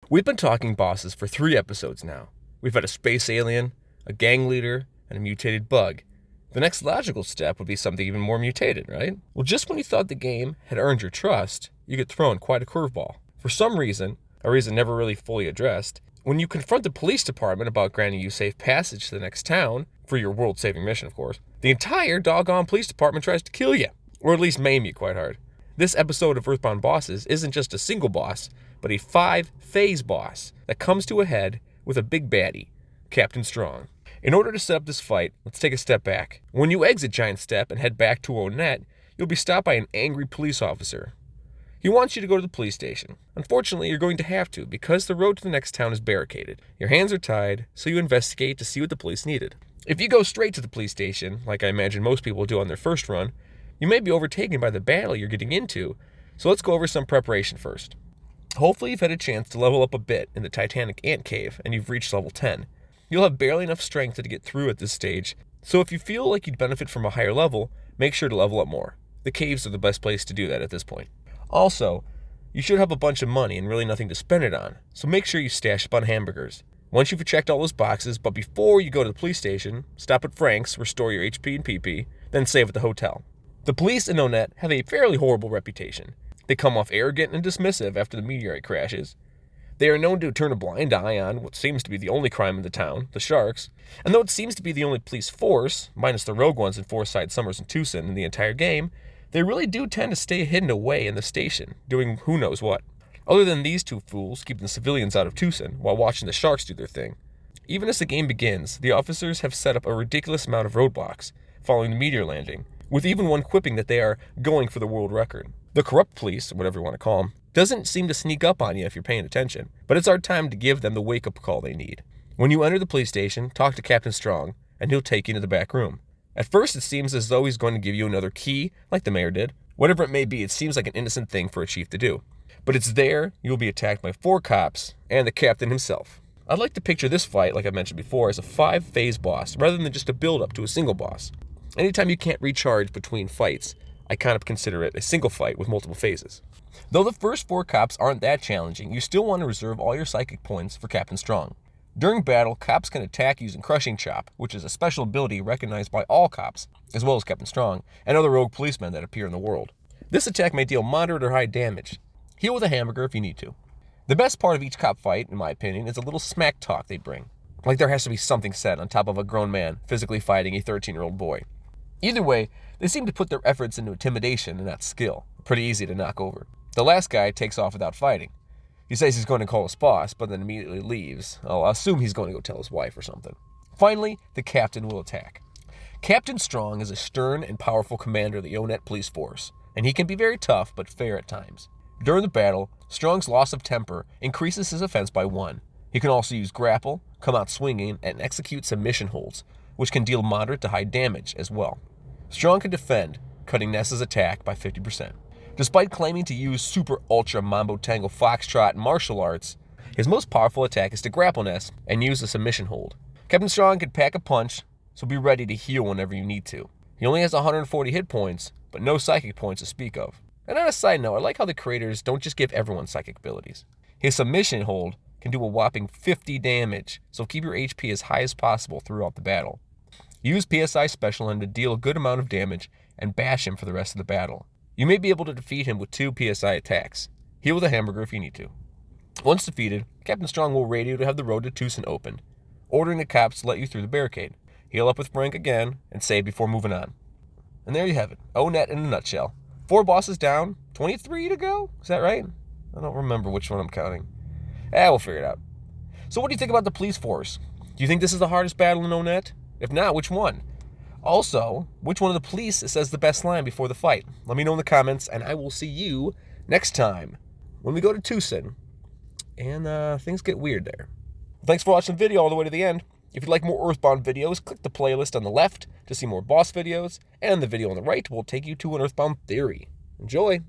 We've been talking bosses for 3 episodes now. We've had a space alien, a gang leader, and a mutated bug. The next logical step would be something even more mutated, right? Well, just when you thought the game had earned your trust, you get thrown quite a curveball. For some reason, a reason never really fully addressed, when you confront the police department about granting you safe passage to the next town, for your world-saving mission, of course, the entire doggone police department tries to kill you, or at least maim you quite hard. This episode of Earthbound Bosses isn't just a single boss, but a 5-phase boss that comes to a head with a big baddie, Captain Strong. In order to set up this fight, let's take a step back. When you exit Giant Step and head back to Onett, you'll be stopped by an angry police officer. He wants you to go to the police station. Unfortunately, you're going to have to, because the road to the next town is barricaded. Your hands are tied, so you investigate to see what the police needed. If you go straight to the police station, like I imagine most people do on their first run, you may be overtaken by the battle you're getting into, so let's go over some preparation first. Hopefully you've had a chance to level up a bit in the Titanic Ant Cave and you've reached level 10. You'll have barely enough strength to get through at this stage, so if you feel like you'd benefit from a higher level, make sure to level up more. The caves are the best place to do that at this point. Also, you should have a bunch of money and really nothing to spend it on, so make sure you stash up on hamburgers. Once you've checked all those boxes, but before you go to the police station, stop at Frank's, restore your HP and PP, then save at the hotel. The police in Onett have a fairly horrible reputation. They come off arrogant and dismissive after the meteorite crashes. They are known to turn a blind eye on what seems to be the only crime in the town, the sharks. And though it seems to be the only police force, minus the rogue ones in Forsyth, Summers, and Tucson in the entire game, they really do tend to stay hidden away in the station, doing who knows what. Other than these two fools keeping the civilians out of Tucson while watching the sharks do their thing. Even as the game begins, the officers have set up a ridiculous amount of roadblocks following the meteor landing, with even one quipping that they are going for the world record. The corrupt police, or whatever you want to call them, doesn't seem to sneak up on you if you're paying attention, but it's our time to give them the wake-up call they need. When you enter the police station, talk to Captain Strong, and he'll take you into the back room. At first, it seems as though he's going to give you another key, like the mayor did. Whatever it may be, it seems like an innocent thing for a chief to do. But it's there, you'll be attacked by 4 cops, and the captain himself. I'd like to picture this fight, like I mentioned before, as a 5-phase boss, rather than just a build-up to a single boss. Anytime you can't recharge between fights, I kind of consider it a single fight with multiple phases. Though the first 4 cops aren't that challenging, you still want to reserve all your psychic points for Captain Strong. During battle, cops can attack using Crushing Chop, which is a special ability recognized by all cops, as well as Captain Strong, and other rogue policemen that appear in the world. This attack may deal moderate or high damage. Heal with a hamburger if you need to. The best part of each cop fight, in my opinion, is a little smack talk they bring. Like there has to be something said on top of a grown man physically fighting a 13-year-old boy. Either way, they seem to put their efforts into intimidation and not skill. Pretty easy to knock over. The last guy takes off without fighting. He says he's going to call his boss, but then immediately leaves. I'll assume he's going to go tell his wife or something. Finally, the captain will attack. Captain Strong is a stern and powerful commander of the Onett police force, and he can be very tough but fair at times. During the battle, Strong's loss of temper increases his offense by 1. He can also use grapple, come out swinging, and execute submission holds, which can deal moderate to high damage as well. Strong can defend, cutting Ness's attack by 50%. Despite claiming to use super ultra mambo tango foxtrot martial arts, his most powerful attack is to grapple Ness and use a submission hold. Captain Strong can pack a punch, so be ready to heal whenever you need to. He only has 140 hit points, but no psychic points to speak of. And on a side note, I like how the creators don't just give everyone psychic abilities. His submission hold can do a whopping 50 damage, so keep your HP as high as possible throughout the battle. Use PSI Special on him to deal a good amount of damage and bash him for the rest of the battle. You may be able to defeat him with 2 PSI attacks. Heal with a hamburger if you need to. Once defeated, Captain Strong will radio to have the road to Tucson open, ordering the cops to let you through the barricade. Heal up with Frank again, and save before moving on. And there you have it, Onett in a nutshell. 4 bosses down, 23 to go? Is that right? I don't remember which one I'm counting. We'll figure it out. So what do you think about the police force? Do you think this is the hardest battle in Onett? If not, which one? Also, which one of the police says the best line before the fight? Let me know in the comments, and I will see you next time when we go to Tucson and things get weird there. Thanks for watching the video all the way to the end. If you'd like more Earthbound videos, click the playlist on the left to see more boss videos, and the video on the right will take you to an Earthbound theory. Enjoy!